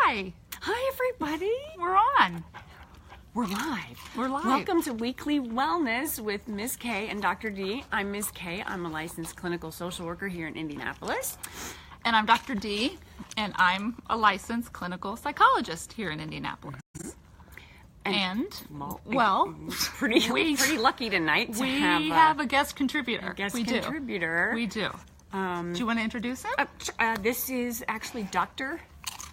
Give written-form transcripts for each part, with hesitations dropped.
Hi. Hi, everybody. We're on. We're live. We're live. Welcome to Weekly Wellness with Ms. K and Dr. D. I'm Ms. K. I'm a licensed clinical social worker here in Indianapolis. And I'm Dr. D, and I'm a licensed clinical psychologist here in Indianapolis. Pretty lucky tonight to have a guest contributor. We do. Do you want to introduce him? This is actually Dr.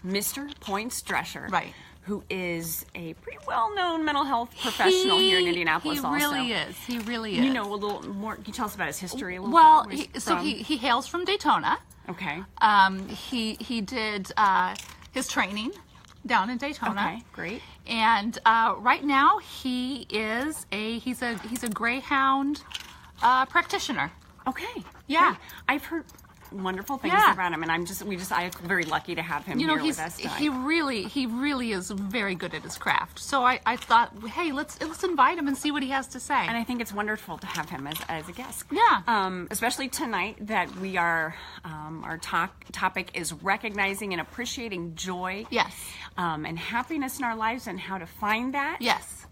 Mr. Points Drescher. Right. Who is a pretty well-known mental health professional here in Indianapolis also. He really is. You know a little more. Can you tell us about his history a little bit? Well, he hails from Daytona. Okay. He did his training down in Daytona. Okay, great. And right now he's a Greyhound practitioner. Okay. Yeah. Great. I've heard wonderful things about him, and I'm very lucky to have him here with us tonight. He really is very good at his craft. So I thought, hey, let's invite him and see what he has to say. And I think it's wonderful to have him as a guest. Yeah. Especially tonight that we are, our topic is recognizing and appreciating joy. Yes. And happiness in our lives and how to find that. Yes.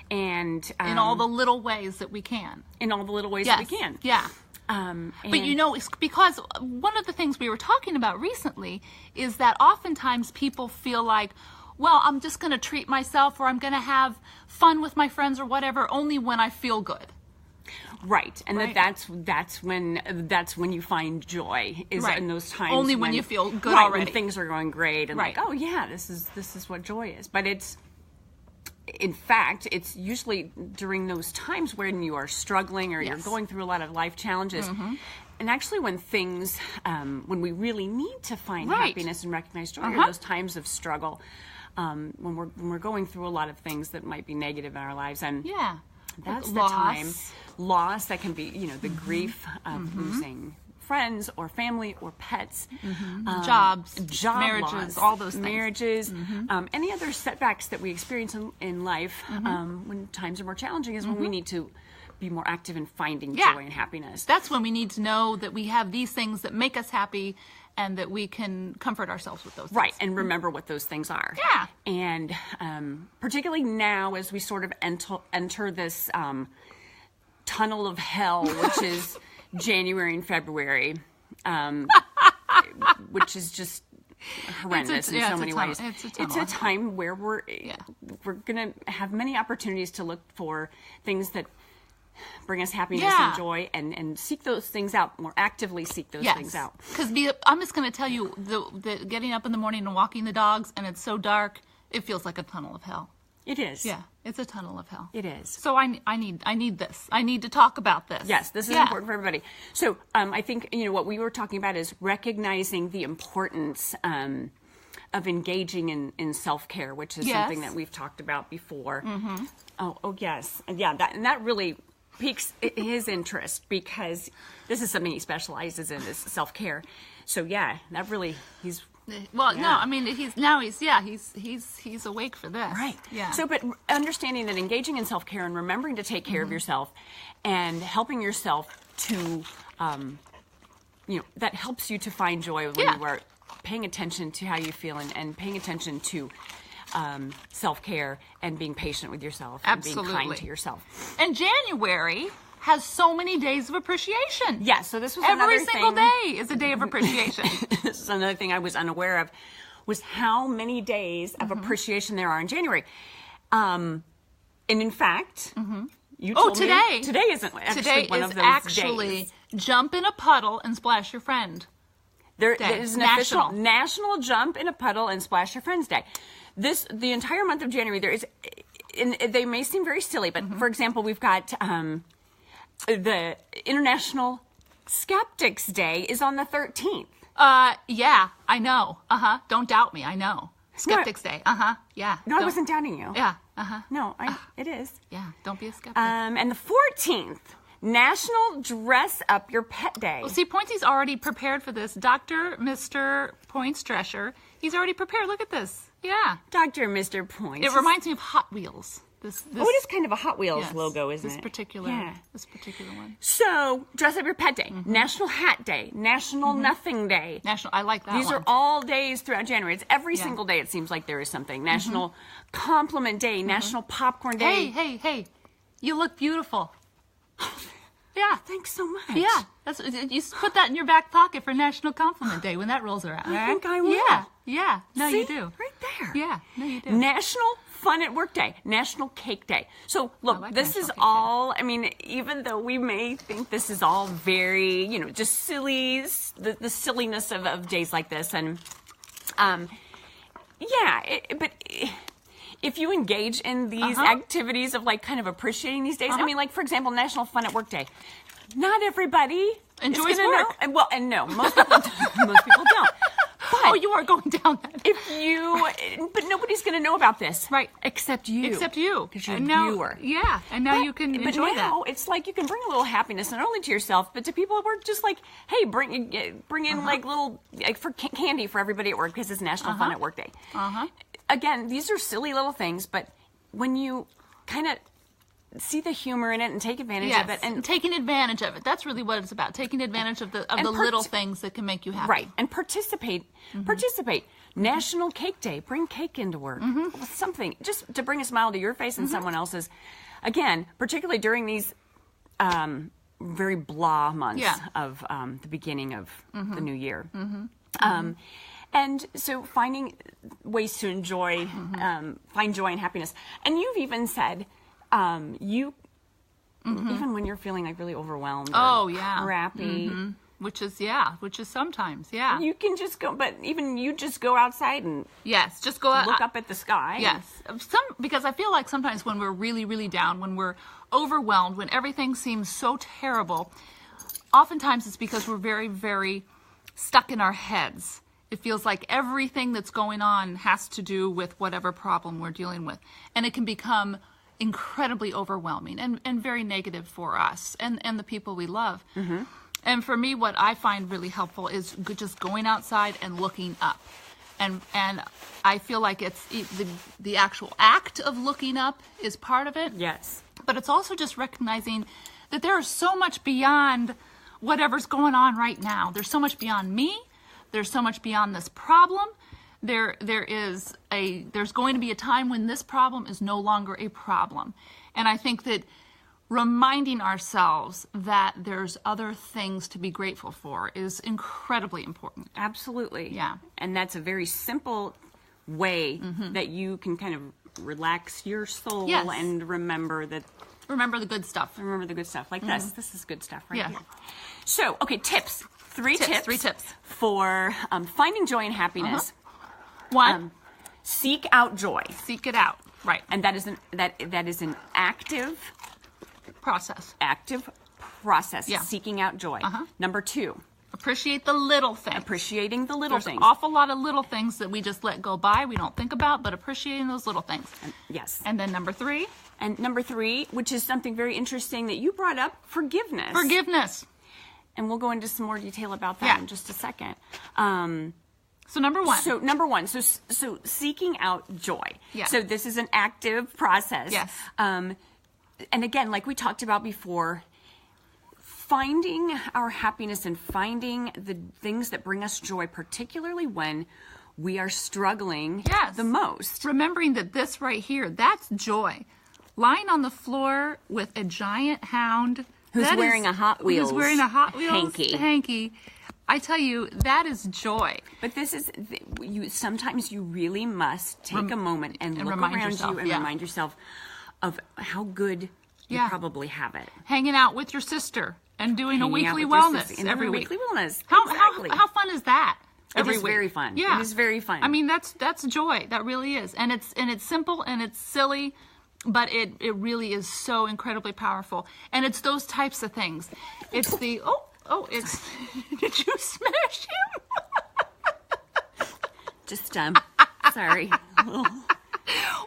And in all the little ways that we can. In all the little ways that we can. Yeah. But it's because one of the things we were talking about recently is that oftentimes people feel like, well, I'm just going to treat myself, or I'm going to have fun with my friends or whatever only when I feel good. Right. And that's when you find joy is in those times. Only when you feel good already. When things are going great and like, oh yeah, this is what joy is. But in fact, it's usually during those times when you are struggling or you're going through a lot of life challenges. Mm-hmm. And actually when things, when we really need to find happiness and recognize joy are those times of struggle, when we're going through a lot of things that might be negative in our lives. And that's the time. Loss, that can be, the grief of losing friends or family or pets, jobs, marriages, loss, all those things. Marriages, any other setbacks that we experience in life when times are more challenging is when we need to be more active in finding joy and happiness. That's when we need to know that we have these things that make us happy and that we can comfort ourselves with those things. Right, and remember what those things are. Yeah. And particularly now as we sort of enter this tunnel of hell, which is January and February, which is just horrendous in so many ways. It's a time where we're going to have many opportunities to look for things that bring us happiness and joy, and seek those things out, more actively seek those things out. Because I'm just going to tell you, the getting up in the morning and walking the dogs, and it's so dark, it feels like a tunnel of hell. It is. Yeah, it's a tunnel of hell. It is. So I need this. I need to talk about this. Yes, this is important for everybody. So I think what we were talking about is recognizing the importance of engaging in self-care, which is something that we've talked about before. Mm-hmm. Oh yes, that really piques his interest because this is something he specializes in, is self-care. So that really he's. Well, no, I mean he's awake for this, right? Yeah. So, but understanding that engaging in self-care and remembering to take care of yourself, and helping yourself to, that helps you to find joy when you are paying attention to how you feel and paying attention to self-care and being patient with yourself. Absolutely. And being kind to yourself. And January has so many days of appreciation. Yeah, so this was every single day is a day of appreciation. This is another thing I was unaware of, was how many days of appreciation there are in January. And in fact, you told me today isn't actually one of those days. Jump in a puddle and splash your friend. There is an official National Jump in a Puddle and Splash Your Friends Day. The entire month of January, there is, and they may seem very silly, but for example, we've got the International Skeptics Day is on the 13th. Yeah, I know. Don't doubt me. I know. Skeptics Day. Yeah. No, I wasn't doubting you. Yeah. No, it is. Yeah. Don't be a skeptic. And the 14th, National Dress Up Your Pet Day. Well, see, Pointsy's already prepared for this. Dr. Mr. Points Drescher. He's already prepared. Look at this. Yeah. Dr. Mr. Points. It reminds me of Hot Wheels. Oh, it is kind of a Hot Wheels logo, isn't it? This particular one. So, dress up your pet day, National Hat Day, National Nothing Day. I like that These one. are all days throughout January. It's every single day it seems like there is something. National Compliment Day, National Popcorn Day. Hey, you look beautiful. Yeah. Thanks so much. Yeah. You put that in your back pocket for National Compliment Day when that rolls around. I think I will. Yeah. No, See? you do. Right there. Yeah. No, you do. National Fun at Work Day, National Cake Day. So, look, this is all, I mean, even though we may think this is all very, just silly, the silliness of days like this. And, but if you engage in these activities of kind of appreciating these days, I mean, for example, National Fun at Work Day. Not everybody enjoys work. And no, most people don't. But you are going down that. But nobody's going to know about this, right? Except you, because you're a viewer. Yeah, and now you can enjoy that. But now it's like you can bring a little happiness not only to yourself but to people at work. Just hey, bring in little for candy for everybody at work because it's National Fun at Work Day. Again, these are silly little things, but when you kind of see the humor in it and take advantage of it, and taking advantage of it—that's really what it's about. Taking advantage of the little things that can make you happy, right? And participate. National Cake Day. Bring cake into work. Something just to bring a smile to your face and someone else's. Again, particularly during these very blah months of the beginning of the new year. And so finding ways to enjoy, find joy and happiness. And you've even said, even when you're feeling really overwhelmed or crappy. Which is sometimes, You can just go, but even you just go outside and just go out, look up at the sky. Yes. Because I feel like sometimes when we're really, really down, when we're overwhelmed, when everything seems so terrible, oftentimes it's because we're very, very stuck in our heads. It feels like everything that's going on has to do with whatever problem we're dealing with. And it can become incredibly overwhelming and very negative for us and the people we love. And for me, what I find really helpful is just going outside and looking up. And I feel like it's the actual act of looking up is part of it. Yes. But it's also just recognizing that there is so much beyond whatever's going on right now. There's so much beyond me. There's so much beyond this problem. There's going to be a time when this problem is no longer a problem. And I think that reminding ourselves that there's other things to be grateful for is incredibly important. Absolutely. Yeah. And that's a very simple way that you can kind of relax your soul and remember the good stuff. Remember the good stuff. Like this. This is good stuff right here. So, okay, tips. Three tips for finding joy and happiness. One, seek out joy. Seek it out. Right. And that is an active process. Yeah. Seeking out joy. Number 2. Appreciate the little things. Appreciating the little things. There's an awful lot of little things that we just let go by, we don't think about, but appreciating those little things. Yes. And then number 3. And number 3, which is something very interesting that you brought up, forgiveness. Forgiveness. And we'll go into some more detail about that in just a second. So number 1. So seeking out joy. Yeah. So this is an active process. Yes. And again, like we talked about before, finding our happiness and finding the things that bring us joy, particularly when we are struggling the most. Remembering that this right here, that's joy. Lying on the floor with a giant hound who's wearing a Hot Wheels hanky. I tell you, that is joy. But this is, sometimes you really must take a moment and look around you and remind yourself of how good you probably have it. Hanging out with your sister and doing a weekly wellness every week. Weekly wellness. How fun is that? It is very fun. Yeah. It is very fun. I mean, that's joy. That really is. And it's simple and it's silly, but it really is so incredibly powerful. And it's those types of things. It's the it's did you smash him? Just sorry.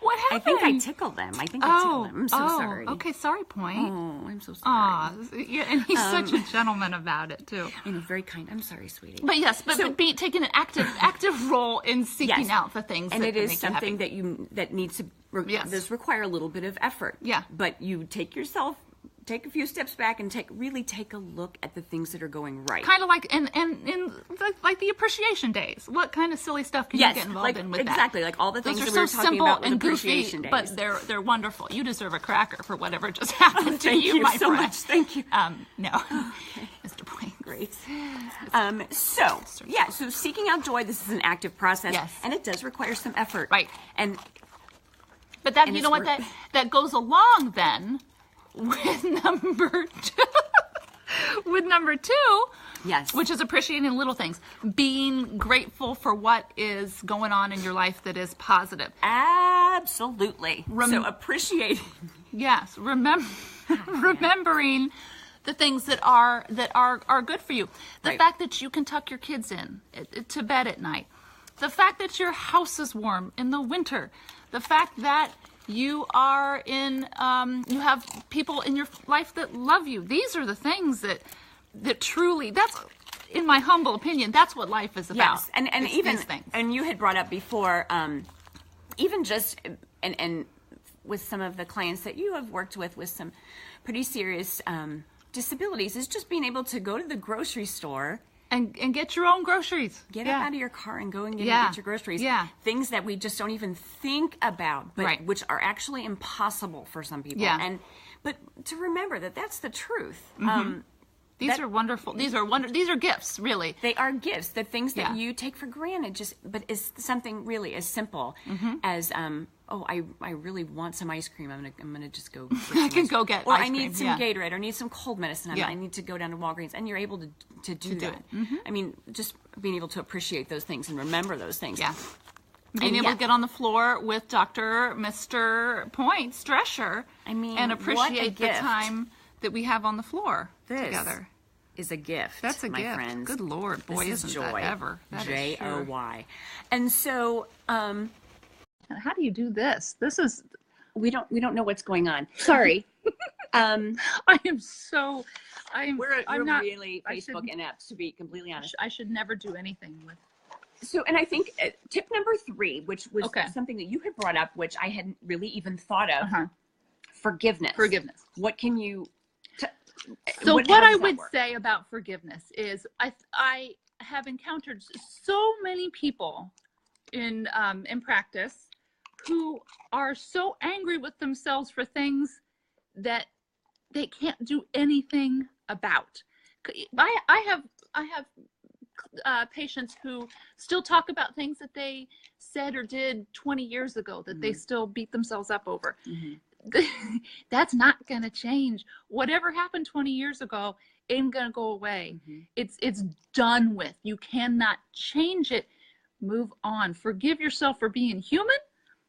What happened? I think I tickled them. I tickled them. I'm so sorry. Okay, sorry, Point. Oh, I'm so sorry. Yeah, and he's such a gentleman about it too. I know, very kind. I'm sorry, sweetie. But yes, but taking an active role in seeking out the things, and that it is make something you happy. that needs to does require a little bit of effort. Yeah, but you take a few steps back and really take a look at the things that are going right. Kind of like in like the appreciation days. What kind of silly stuff can you get involved in with that? Exactly, like all the things Those that we were so talking simple about with and appreciation goofy, days. but they're wonderful. You deserve a cracker for whatever just happened to you, my so friend. much. Thank you. No, okay. Mr. Point. Great. So seeking out joy, this is an active process, and it does require some effort. Right. But you know what, that goes along then with number two, yes, which is appreciating little things, being grateful for what is going on in your life that is positive. Absolutely. So appreciating. Yes, remembering the things that are good for you. The fact that you can tuck your kids in to bed at night. The fact that your house is warm in the winter. The fact that you are you have people in your life that love you. These are the things that truly, that's, in my humble opinion, that's what life is about. Yes, and even these things. And you had brought up before, even just and with some of the clients that you have worked with some pretty serious disabilities, is just being able to go to the grocery store. And get your own groceries. Get up out of your car and go and get your groceries. Yeah. Things that we just don't even think about, but which are actually impossible for some people. Yeah. But to remember that that's the truth. Mm-hmm. These are wonderful. These are gifts, really. They are gifts. The things that you take for granted, but it's something really as simple as I really want some ice cream. I'm gonna just go. I can go get. Or ice I need cream. some Gatorade. Or I need some cold medicine. I need to go down to Walgreens, and you're able to do that. Mm-hmm. I mean, just being able to appreciate those things and remember those things. Yeah. Being able to get on the floor with Dr. Mr. Points Drescher, and appreciate the time that we have on the floor together. Is a gift. That's my gift. Friends. Good Lord, boy, isn't joy. that ever? That Joy. And so, how do you do this? This is we don't know what's going on. Sorry. I'm not really Facebook inept, to be completely honest. I should never do anything with. So, and I think tip number 3, which was something that you had brought up, which I hadn't really even thought of, forgiveness. What can you? So what I would say about forgiveness is I have encountered so many people in practice who are so angry with themselves for things that they can't do anything about. I have patients who still talk about things that they said or did 20 years ago that they still beat themselves up over. That's not going to change. Whatever happened 20 years ago ain't going to go away. It's done with. You cannot change it. Move on. Forgive yourself for being human.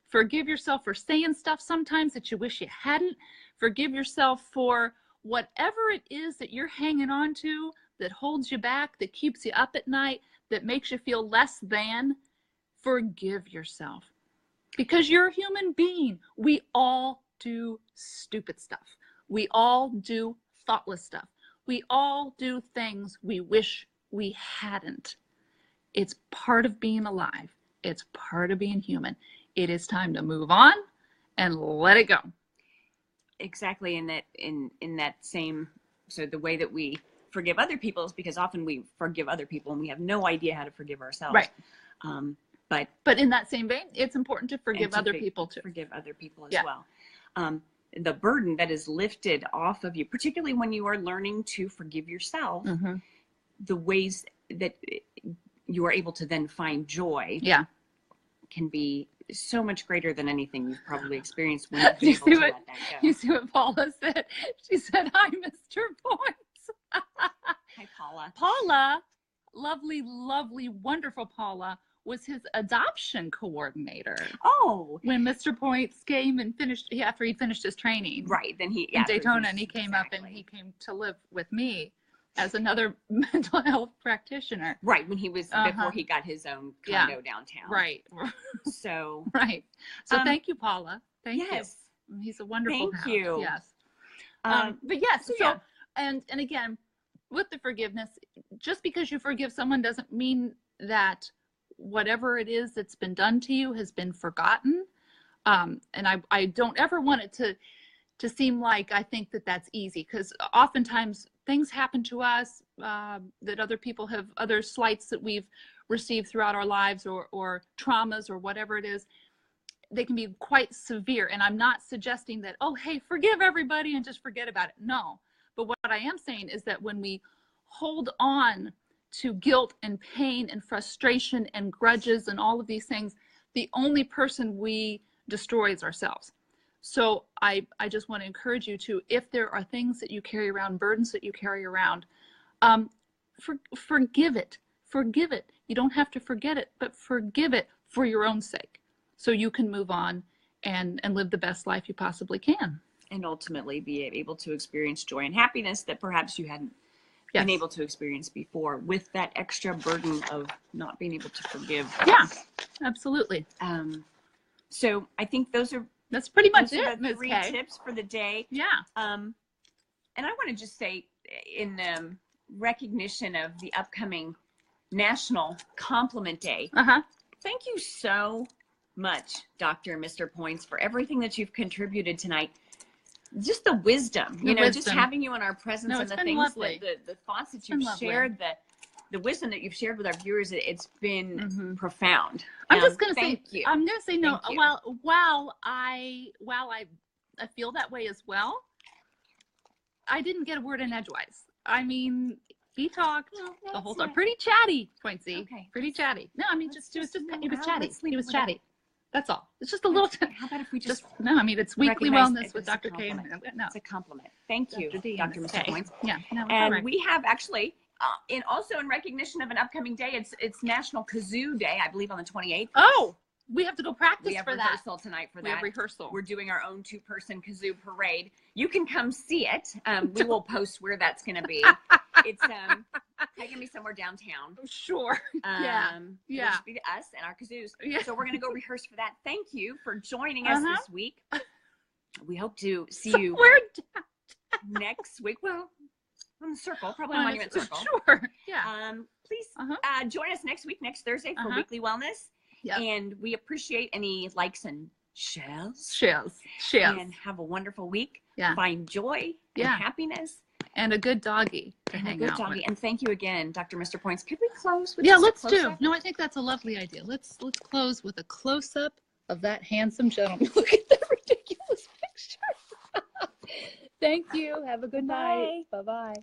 Forgive yourself for saying stuff sometimes that you wish you hadn't. Forgive yourself for whatever it is that you're hanging on to that holds you back, that keeps you up at night, that makes you feel less than. Forgive yourself. Because you're a human being. We all do stupid stuff. We all do thoughtless stuff. We all do things we wish we hadn't. It's part of being alive. It's part of being human. It is time to move on and let it go. Exactly. In that same, so the way that we forgive other people is because often we forgive other people and we have no idea how to forgive ourselves. Right. But in that same vein, it's important to forgive other people too. Forgive other people as well. The burden that is lifted off of you, particularly when you are learning to forgive yourself, the ways that you are able to then find joy can be so much greater than anything you've probably experienced when you've been able to let that go. You see what Paula said? She said, "Hi, Mr. Points." Hi, Paula. Paula, lovely, lovely, wonderful Paula, was his adoption coordinator. Oh. When Mr. Points came and finished, after he finished his training. Right. Then in Daytona, and he came up and he came to live with me as another mental health practitioner. Right, when he was, before he got his own condo downtown. Right. So. Right. So thank you, Paula. Thank you. He's a wonderful Thank you. Yes. But yes, so and again, with the forgiveness, just because you forgive someone doesn't mean that whatever it is that's been done to you has been forgotten. And I don't ever want it to seem like I think that that's easy, because oftentimes things happen to us that other people have, other slights that we've received throughout our lives, or traumas, or whatever it is. They can be quite severe. And I'm not suggesting that, oh, hey, forgive everybody and just forget about it. No. But what I am saying is that when we hold on to guilt and pain and frustration and grudges and all of these things, the only person we destroy is ourselves. So I just want to encourage you to, if there are things that you carry around, burdens that you carry around, forgive it. Forgive it. You don't have to forget it, but forgive it for your own sake, so you can move on and live the best life you possibly can. And ultimately be able to experience joy and happiness that perhaps you hadn't been able to experience before, with that extra burden of not being able to forgive. Yeah, absolutely. So I think that's pretty much it, the 3 tips for the day. Yeah. And I want to just say, in recognition of the upcoming National Compliment Day, thank you so much, Dr. Mr. Points, for everything that you've contributed tonight. Just the wisdom, just having you in our presence, and the things the thoughts that you've shared, the wisdom that you've shared with our viewers, it's been profound. I'm just going to say, I'm going to say no. While I feel that way as well, I didn't get a word in edgewise. I mean, he talked the whole time. Pretty chatty, Pointsy. Okay. Pretty chatty. No, I mean, it was chatty. He was chatty. That's all. It's just a little. How about if we just no? I mean, it's weekly wellness with Dr. K. No, it's a compliment. Thank you, Dr. Mr. Points. Yeah. No, and we have actually, also in recognition of an upcoming day, it's National Kazoo Day, I believe, on the 28th. Oh, we have to go practice for that. We have rehearsal tonight for that. We have rehearsal. We're doing our own 2-person kazoo parade. You can come see it. We will post where that's going to be. It's probably going to be somewhere downtown. Sure. It'll just be us and our kazoos. Yeah. So we're going to go rehearse for that. Thank you for joining us this week. We hope to see you next week. Well, on the circle, probably on Monument Circle. Sure. Yeah. Please join us next week, next Thursday, for Weekly Wellness. Yep. And we appreciate any likes and shares. And have a wonderful week. Yeah. Find joy and happiness. And a good doggy to hang out with. And thank you again, Dr. Mr. Points. Could we close with let's do. No, I think that's a lovely idea. Let's close with a close-up of that handsome gentleman. Look at that ridiculous picture. Thank you. Have a good night. Bye-bye.